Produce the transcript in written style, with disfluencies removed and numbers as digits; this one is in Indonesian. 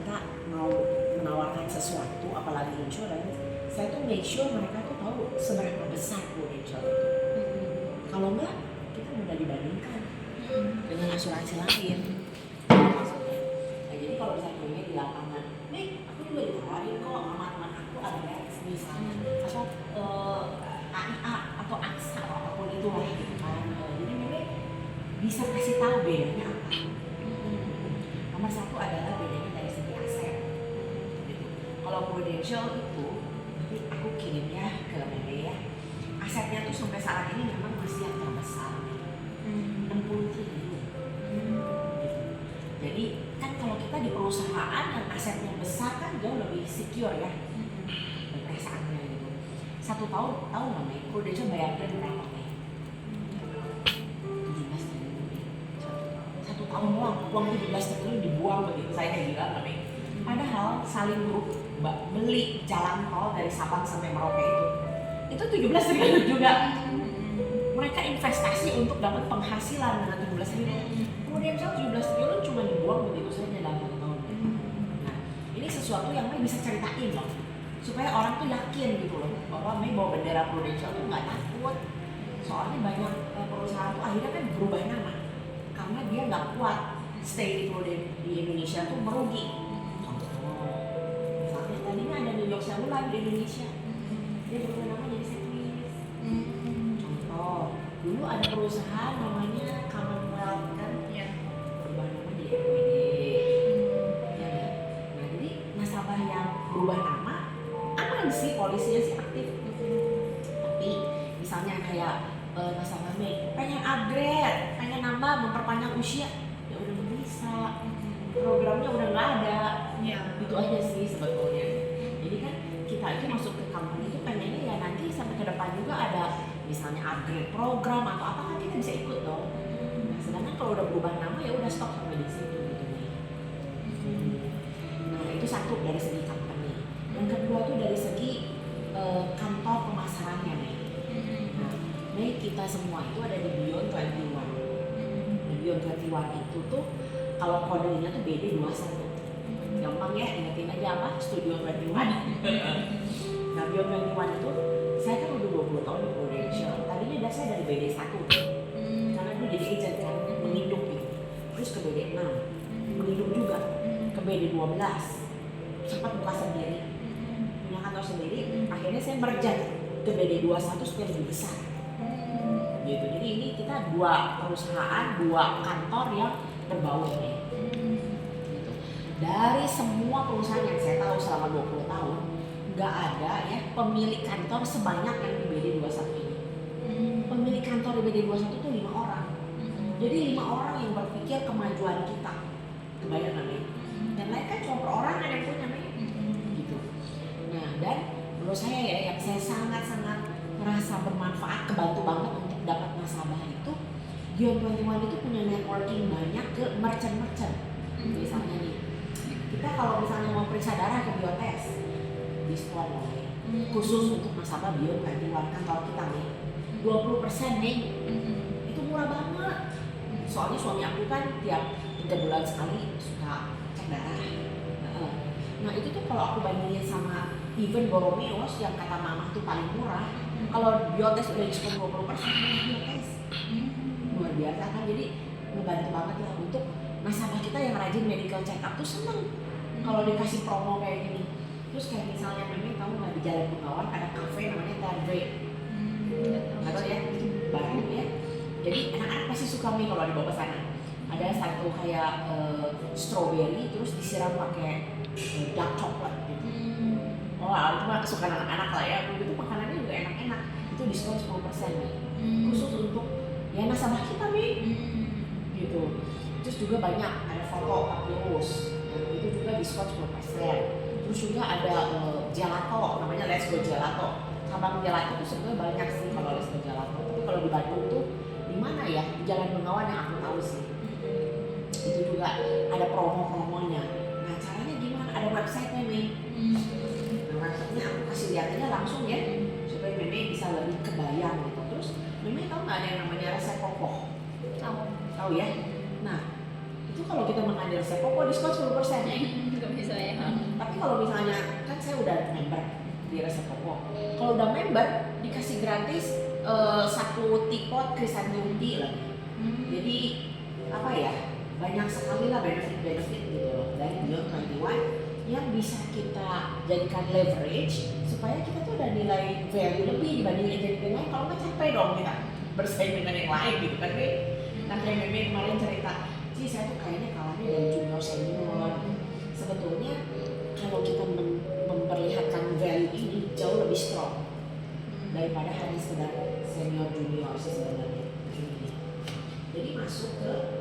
kita mau menawarkan sesuatu, apalagi insurance, saya tuh make sure mereka tuh tahu seberapa besar Prudential itu. Kalau enggak, kita mudah dibandingkan dengan asuransi lain. Maksudnya, nah, jadi kalau misalnya di lapangan, nih aku juga ditawarin kok sama teman aku ada misalnya atau AIA atau AXA atau apapun itu lah gitu kan. Jadi memang bisa kasih tahu bedanya apa. Nomor satu adalah bedanya dari segi aset. Gitu. Kalau Prudential itu, nanti aku kirimnya ke Mede ya. Asetnya tuh sampai saat ini memang masih yang terbesar, 60 triliun. Gitu. Jadi kan kalau kita di perusahaan yang asetnya besar kan jauh lebih secure ya, perasaannya gitu. 1 tahun tahu nggak Mei? Prudential bayar klaim berapa Mei? 17 triliun Mei. 1 tahun doang, uang 17 triliun dibuang begitu, saya kayak gila nggak Mei? Padahal Salim Group beli jalan tol dari Sabang sampai Merauke itu 17 triliun juga. Mereka investasi untuk dapat penghasilan dengan 17 triliun. Prudential 17 triliun cuma dibuang begitu saja dalam 1 tahun. Nah, ini sesuatu yang Mei bisa ceritain loh, supaya orang tuh yakin gitu loh bahwa Mei bawa bendera Prudential tuh nggak takut. Soalnya banyak perusahaan tuh akhirnya kan berubah nama karena dia nggak kuat stay di Indonesia tuh merugi. Contoh, misalnya tadinya ada New York Cellular di Indonesia, dia berubah nama jadi Sequis. Contoh, dulu ada perusahaan namanya Commonwealth kan, berubah nama jadi RWD. Ya kan? Nah, jadi nasabah yang berubah nama aman sih, polisinya sih aktif. Tapi misalnya kayak nasabah Mei pengen upgrade, pengen nambah, memperpanjang usia, ya udah nggak bisa. Programnya udah nggak ada. Itu aja sih sebetulnya. Jadi kan kita itu masuk ke company itu pengennya ya nanti sampai ke depan juga ada misalnya upgrade program atau apa kan kita bisa ikut dong. Nah, sedangkan kalau udah berubah nama ya udah stop sampai di situ gitu nih. Nah, itu satu dari segi company. Yang kedua tuh dari segi kantor pemasarannya nih. Nah, Mei kita semua itu ada di Beyond 21. Di Beyond 21 itu tuh kalau kodenya tuh BD21. Gampang ya, ingetin aja apa? Studio 21. Nah, Beyond 21 itu saya kan udah 20 tahun di Prudential. Tadinya saya dari BD1. Karena dulu jadi agent kan, menginduk gitu. Terus ke BD6, menginduk juga. Ke BD12, sempat buka sendiri, punya kantor sendiri. Akhirnya saya merger ke BD21 supaya lebih besar. Gitu. Jadi ini kita 2 perusahaan, 2 kantor yang berbaur nih. Gitu. Dari semua perusahaan yang saya tahu selama 20 tahun, nggak ada ya pemilik kantor sebanyak yang di BD21 ini. Pemilik kantor di BD21 itu 5 orang. Jadi 5 orang yang berpikir kemajuan kita. Kebayang nggak nih? Yang lain kan cuma perorangan yang punya nih. Gitu. Nah, dan menurut saya ya yang saya sangat-sangat merasa bermanfaat, kebantu banget untuk dapat nasabah itu, Beyond 21 itu punya networking banyak ke merchant-merchant. Misalnya nih, kita kalau misalnya mau periksa darah ke Biotes, diskon loh ya. Khusus untuk nasabah Beyond 21 kantor kita nih, 20% nih. Itu murah banget. Soalnya suami aku kan tiap 3 bulan sekali suka cek darah. Nah itu tuh kalau aku bandingin sama even Boromeus yang kata mama tuh paling murah, kalau Biotes udah diskon 20%, Biotes luar biasa kan. Jadi ngebantu banget lah untuk nasabah kita yang rajin medical check up tuh seneng kalau dikasih promo kayak gini. Terus kayak misalnya memang tahu nggak di Jalan Bengawan ada cafe namanya Tardre, nggak tahu ya, itu baru ya. Jadi anak-anak pasti suka mie kalau dibawa ke sana. Ada satu kayak strawberry terus disiram pakai dark coklat gitu. Oh, itu mah kesukaan anak-anak lah ya. Itu makanannya juga enak-enak. Itu diskon 10% nih. Khusus untuk ya nasabah kita nih. Gitu. Terus juga banyak ada foto Papyrus. Itu juga diskon 10%. Terus juga ada gelato namanya Let's Go Gelato. Cabang gelato itu sebenarnya banyak sih kalau Let's Go Gelato. Tapi kalau di Bandung tuh di mana ya? Di Jalan Bengawan yang aku tahu sih. Itu juga ada promo-promonya. Nah, caranya gimana? Ada website-nya nih. Websitenya aku kasih lihat aja langsung ya supaya Meme bisa lebih kebayang gitu. Terus Meme tahu nggak ada yang namanya resep kokoh? Tahu ya. Nah itu kalau kita makan resep kokoh diskon 10% ya. Nggak bisa member di Resep Koko. Kalau udah member dikasih gratis satu tipot Chrysanthemum tea lagi. Jadi apa ya, banyak sekali lah benefit gitu loh dari Beyond 21 yang bisa kita jadikan leverage supaya kita tuh ada nilai value lebih dibanding agent yang lain. Kalau nggak capek dong kita bersaing dengan yang lain gitu kan. Nah kayak Meme kemarin cerita, sih saya tuh kayaknya kalahnya dari junior senior. Sebetulnya kalau kita memperlihatkan value ini jauh lebih strong daripada hanya sekedar senior junior sih sebenarnya. Jadi masuk ke